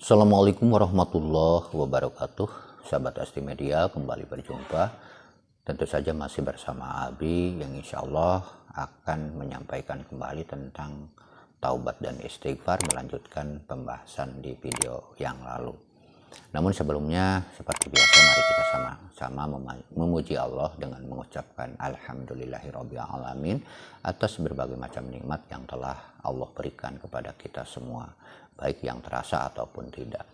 Assalamualaikum warahmatullahi wabarakatuh. Sahabat Asti Media, kembali berjumpa. Tentu saja masih bersama Abi yang insya Allah akan menyampaikan kembali tentang taubat dan istighfar, melanjutkan pembahasan di video yang lalu. Namun sebelumnya, seperti biasa, mari kita sama-sama memuji Allah dengan mengucapkan Alhamdulillahirrabbilalamin atas berbagai macam nikmat yang telah Allah berikan kepada kita semua, baik yang terasa ataupun tidak.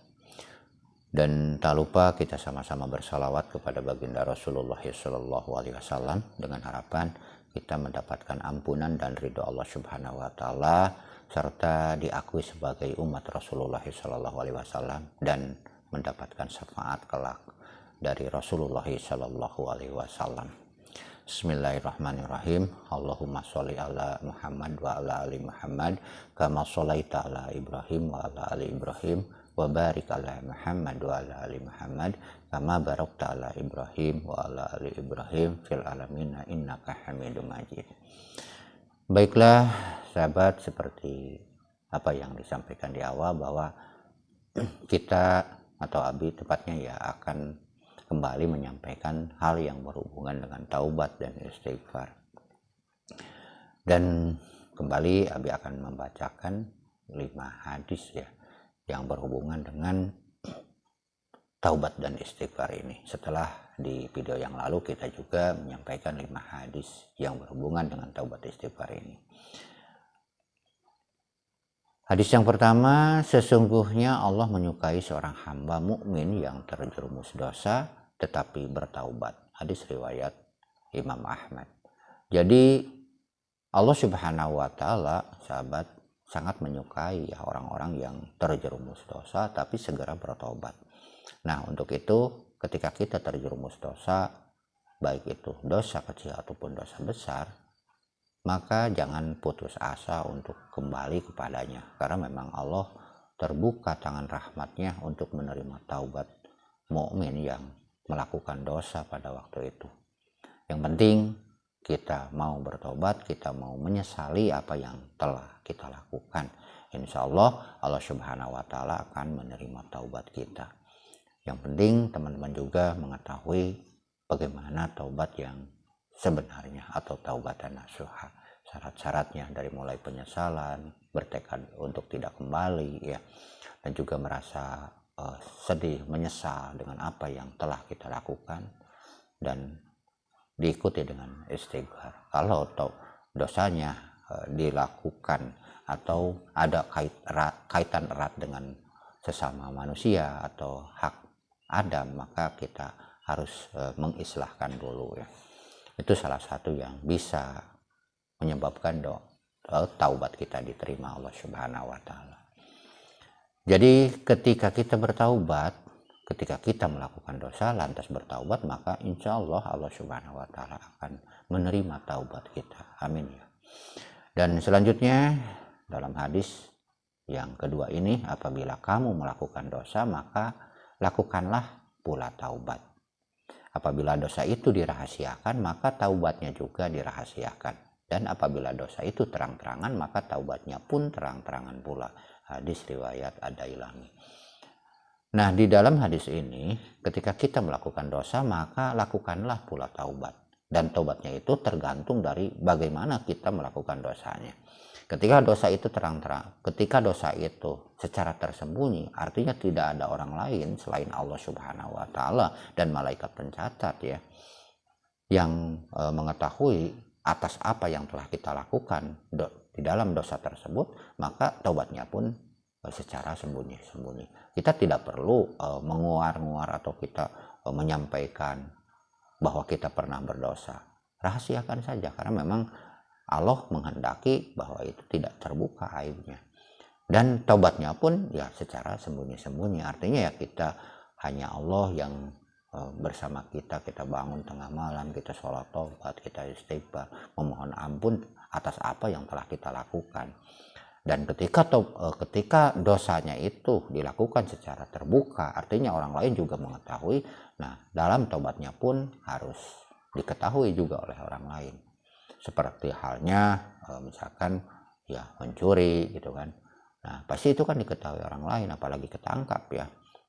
Dan tak lupa kita sama-sama bersalawat kepada baginda Rasulullah SAW dengan harapan kita mendapatkan ampunan dan ridho Allah Subhanahu wa Ta'ala, serta diakui sebagai umat Rasulullah SAW dan mendapatkan syafaat kelak dari Rasulullah SAW. Bismillahirrahmanirrahim. Allahumma sholli ala Muhammad wa ala ali Muhammad kama sholaita ala Ibrahim wa ala ali Ibrahim wa barik ala Muhammad wa ala ali Muhammad kama barakta ala Ibrahim wa ala ali Ibrahim fil alamin innaka Hamidum Majid. Baiklah sahabat, seperti apa yang disampaikan di awal bahwa kita atau Abi tepatnya ya akan kembali menyampaikan hal yang berhubungan dengan taubat dan istighfar. Dan kembali Abi akan membacakan 5 hadis ya yang berhubungan dengan taubat dan istighfar ini. Setelah di video yang lalu kita juga menyampaikan 5 hadis yang berhubungan dengan taubat istighfar ini. Hadis yang pertama, sesungguhnya Allah menyukai seorang hamba mukmin yang terjerumus dosa tetapi bertaubat. Hadis riwayat Imam Ahmad. Jadi Allah Subhanahu wa Ta'ala, sahabat, sangat menyukai ya orang-orang yang terjerumus dosa tapi segera bertobat. Nah, untuk itu ketika kita terjerumus dosa, baik itu dosa kecil ataupun dosa besar, maka jangan putus asa untuk kembali kepadanya, karena memang Allah terbuka tangan rahmatnya untuk menerima taubat mukmin yang melakukan dosa pada waktu itu. Yang penting kita mau bertobat, kita mau menyesali apa yang telah kita lakukan. Insya Allah Allah Subhanahu wa Ta'ala akan menerima taubat kita. Yang penting teman-teman juga mengetahui bagaimana taubat yang sebenarnya atau taubatan nasuha. Syarat-syaratnya dari mulai penyesalan, bertekad untuk tidak kembali ya, dan juga merasa sedih, menyesal dengan apa yang telah kita lakukan, dan diikuti dengan istighfar. Kalau dosanya dilakukan atau ada kaitan erat dengan sesama manusia atau hak Adam, maka kita harus mengislahkan dulu ya. Itu salah satu yang bisa menyebabkan taubat kita diterima Allah Subhanahu wa Ta'ala. Jadi ketika kita bertaubat, ketika kita melakukan dosa lantas bertaubat, maka insya Allah Allah Subhanahu wa Ta'ala akan menerima taubat kita. Amin ya. Dan selanjutnya dalam hadis yang kedua ini, apabila kamu melakukan dosa maka lakukanlah pula taubat. Apabila dosa itu dirahasiakan maka taubatnya juga dirahasiakan. Dan apabila dosa itu terang-terangan maka taubatnya pun terang-terangan pula. Hadis riwayat Ad-Dailami. Nah, di dalam hadis ini ketika kita melakukan dosa maka lakukanlah pula taubat. Dan taubatnya itu tergantung dari bagaimana kita melakukan dosanya. Ketika dosa itu terang-terang, ketika dosa itu secara tersembunyi, artinya tidak ada orang lain selain Allah Subhanahu wa Ta'ala dan malaikat pencatat ya, yang mengetahui atas apa yang telah kita lakukan di dalam dosa tersebut, maka taubatnya pun secara sembunyi-sembunyi. Kita tidak perlu menguar-nguar atau kita menyampaikan bahwa kita pernah berdosa. Rahasiakan saja, karena memang Allah menghendaki bahwa itu tidak terbuka aibnya. Dan taubatnya pun ya secara sembunyi-sembunyi. Artinya ya kita hanya Allah yang bersama kita bangun tengah malam, kita sholat taubat, kita istighfar, memohon ampun atas apa yang telah kita lakukan. Dan ketika dosanya itu dilakukan secara terbuka, artinya orang lain juga mengetahui. Nah, dalam taubatnya pun harus diketahui juga oleh orang lain. Seperti halnya misalkan ya mencuri gitu kan, Nah, pasti itu kan diketahui orang lain, apalagi ketangkap ya.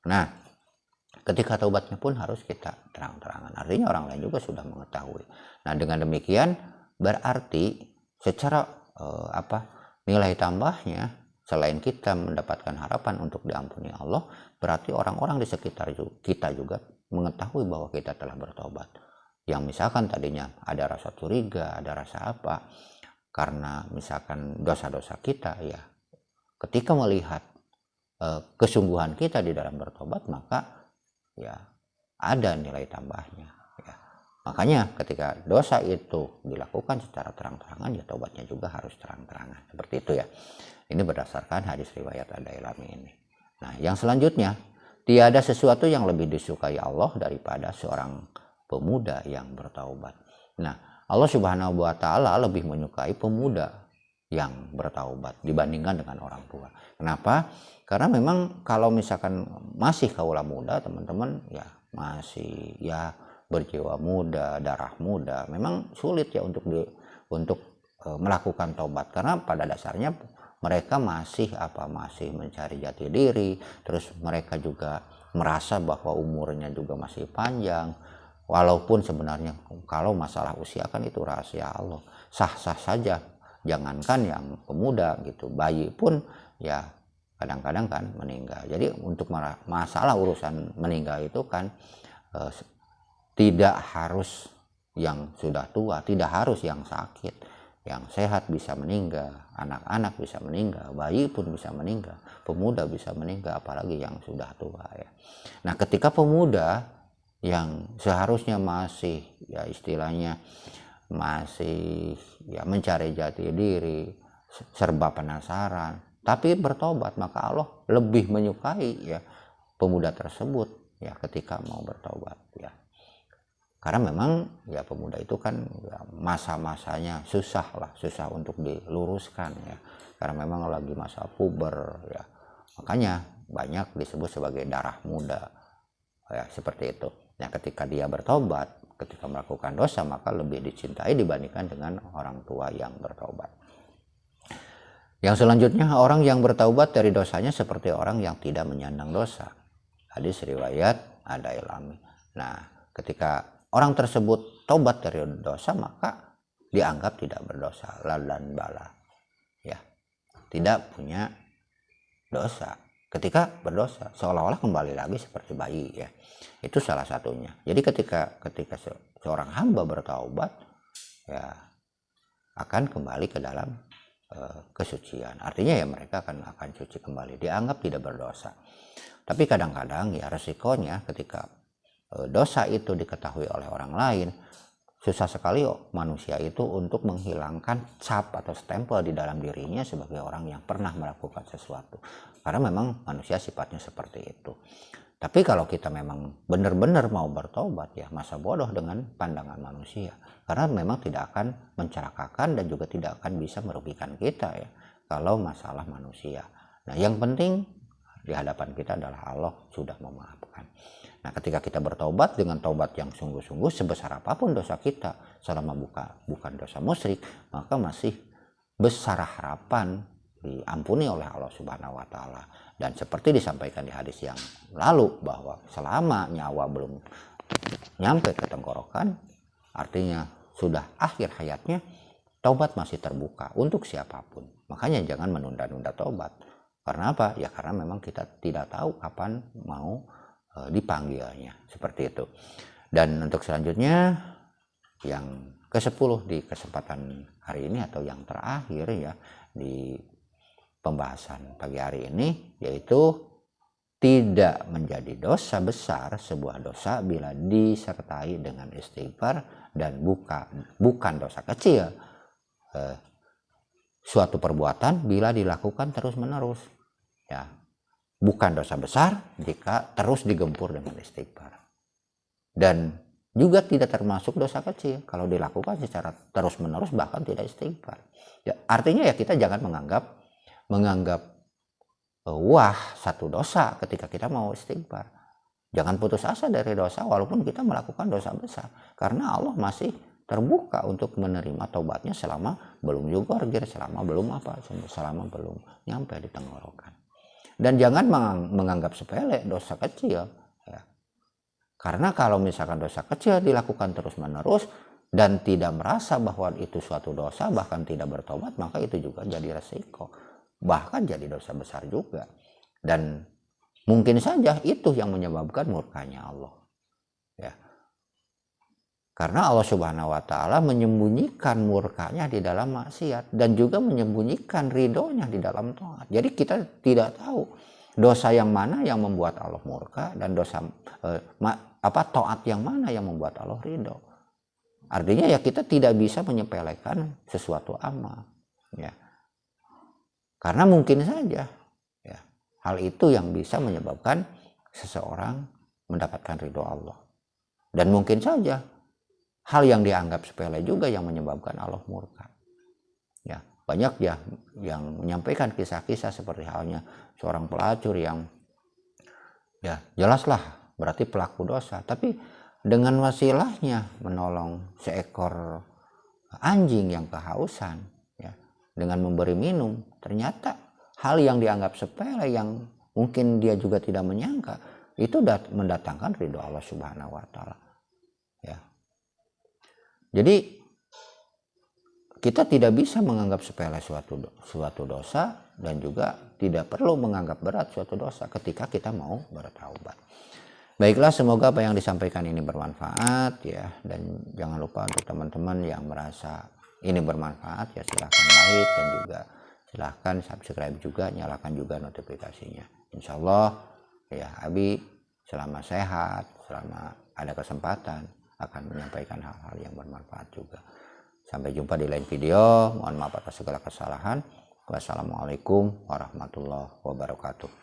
Nah, ketika taubatnya pun harus kita terang-terangan. Artinya orang lain juga sudah mengetahui. Nah, dengan demikian berarti secara nilai tambahnya, selain kita mendapatkan harapan untuk diampuni Allah, berarti orang-orang di sekitar kita juga mengetahui bahwa kita telah bertobat. Yang misalkan tadinya ada rasa curiga, ada rasa apa, karena misalkan dosa-dosa kita, ya ketika melihat kesungguhan kita di dalam bertobat, maka ya ada nilai tambahnya ya. Makanya ketika dosa itu dilakukan secara terang-terangan, ya tobatnya juga harus terang-terangan, seperti itu ya. Ini berdasarkan hadis riwayat Ad-Dailami ini. Nah, yang selanjutnya, tiada sesuatu yang lebih disukai Allah daripada seorang pemuda yang bertaubat. Nah, Allah Subhanahu wa taala lebih menyukai pemuda yang bertaubat dibandingkan dengan orang tua. Kenapa? Karena memang kalau misalkan masih kaula muda, teman-teman, ya masih ya berjiwa muda, darah muda, memang sulit ya untuk melakukan taubat, karena pada dasarnya mereka masih mencari jati diri, terus mereka juga merasa bahwa umurnya juga masih panjang. Walaupun sebenarnya kalau masalah usia kan itu rahasia Allah, sah-sah saja. Jangankan yang pemuda gitu, bayi pun ya kadang-kadang kan meninggal. Jadi untuk masalah urusan meninggal itu kan tidak harus yang sudah tua, tidak harus yang sakit, yang sehat bisa meninggal, anak-anak bisa meninggal, bayi pun bisa meninggal, pemuda bisa meninggal, apalagi yang sudah tua ya. Nah, ketika pemuda yang seharusnya masih ya istilahnya masih ya mencari jati diri, serba penasaran, tapi bertobat, maka Allah lebih menyukai ya pemuda tersebut ya ketika mau bertobat ya. Karena memang ya pemuda itu kan ya, masa-masanya susah untuk diluruskan ya, karena memang lagi masa puber ya, makanya banyak disebut sebagai darah muda ya, seperti itu. Nah, ketika dia bertobat, ketika melakukan dosa, maka lebih dicintai dibandingkan dengan orang tua yang bertobat. Yang selanjutnya, orang yang bertaubat dari dosanya seperti orang yang tidak menyandang dosa. Hadis riwayat Ad-Dailami. Nah, ketika orang tersebut taubat dari dosa, maka dianggap tidak berdosa, lalan bala ya, tidak punya dosa. Ketika berdosa seolah-olah kembali lagi seperti bayi ya. Itu salah satunya. Jadi ketika seorang hamba bertaubat ya akan kembali ke dalam kesucian. Artinya ya mereka akan suci kembali, dianggap tidak berdosa. Tapi kadang-kadang ya resikonya ketika dosa itu diketahui oleh orang lain, susah sekali manusia itu untuk menghilangkan cap atau stempel di dalam dirinya sebagai orang yang pernah melakukan sesuatu. Karena memang manusia sifatnya seperti itu. Tapi kalau kita memang benar-benar mau bertobat ya, masa bodoh dengan pandangan manusia. Karena memang tidak akan mencelakakan dan juga tidak akan bisa merugikan kita ya kalau masalah manusia. Nah, yang penting di hadapan kita adalah Allah sudah memaafkan. Nah, ketika kita bertobat dengan taubat yang sungguh-sungguh, sebesar apapun dosa kita, selama bukan dosa musyrik, maka masih besar harapan diampuni oleh Allah Subhanahu wa taala. Dan seperti disampaikan di hadis yang lalu, bahwa selama nyawa belum nyampe ke tenggorokan, artinya sudah akhir hayatnya, taubat masih terbuka untuk siapapun. Makanya jangan menunda-nunda taubat. Karena apa? Ya karena memang kita tidak tahu kapan mau dipanggilnya, seperti itu. Dan untuk selanjutnya yang ke-10 di kesempatan hari ini atau yang terakhir ya di pembahasan pagi hari ini, yaitu tidak menjadi dosa besar sebuah dosa bila disertai dengan istighfar, dan bukan dosa kecil suatu perbuatan bila dilakukan terus-menerus ya. Bukan dosa besar jika terus digempur dengan istighfar. Dan juga tidak termasuk dosa kecil kalau dilakukan secara terus-menerus bahkan tidak istighfar. Ya, artinya ya kita jangan menganggap wah satu dosa ketika kita mau istighfar. Jangan putus asa dari dosa walaupun kita melakukan dosa besar. Karena Allah masih terbuka untuk menerima taubatnya selama belum yugorgir, selama belum selama belum nyampe di tenggorokan. Dan jangan menganggap sepele dosa kecil, ya. Karena kalau misalkan dosa kecil dilakukan terus-menerus dan tidak merasa bahwa itu suatu dosa, bahkan tidak bertobat, maka itu juga jadi resiko, bahkan jadi dosa besar juga. Dan mungkin saja itu yang menyebabkan murkanya Allah, ya. Karena Allah Subhanahu wa Ta'ala menyembunyikan murkanya di dalam maksiat dan juga menyembunyikan ridhonya di dalam taat. Jadi kita tidak tahu dosa yang mana yang membuat Allah murka dan dosa taat yang mana yang membuat Allah ridho. Artinya ya kita tidak bisa menyepelekan sesuatu amal, ya. Karena mungkin saja, ya, hal itu yang bisa menyebabkan seseorang mendapatkan ridho Allah. Dan mungkin saja hal yang dianggap sepele juga yang menyebabkan Allah murka. Ya, banyak ya yang menyampaikan kisah-kisah seperti halnya seorang pelacur yang ya jelaslah berarti pelaku dosa, tapi dengan wasilahnya menolong seekor anjing yang kehausan, ya, dengan memberi minum, ternyata hal yang dianggap sepele yang mungkin dia juga tidak menyangka itu mendatangkan ridho Allah Subhanahu wa Ta'ala, ya. Jadi kita tidak bisa menganggap sepele suatu dosa dan juga tidak perlu menganggap berat suatu dosa ketika kita mau bertaubat. Baiklah, semoga apa yang disampaikan ini bermanfaat, ya, dan jangan lupa untuk teman-teman yang merasa ini bermanfaat, ya silahkan like dan juga silahkan subscribe juga, nyalakan juga notifikasinya. Insya Allah, ya, Abi selama sehat, selama ada kesempatan akan menyampaikan hal-hal yang bermanfaat juga. Sampai jumpa di lain video. Mohon maaf atas segala kesalahan. Wassalamualaikum warahmatullahi wabarakatuh.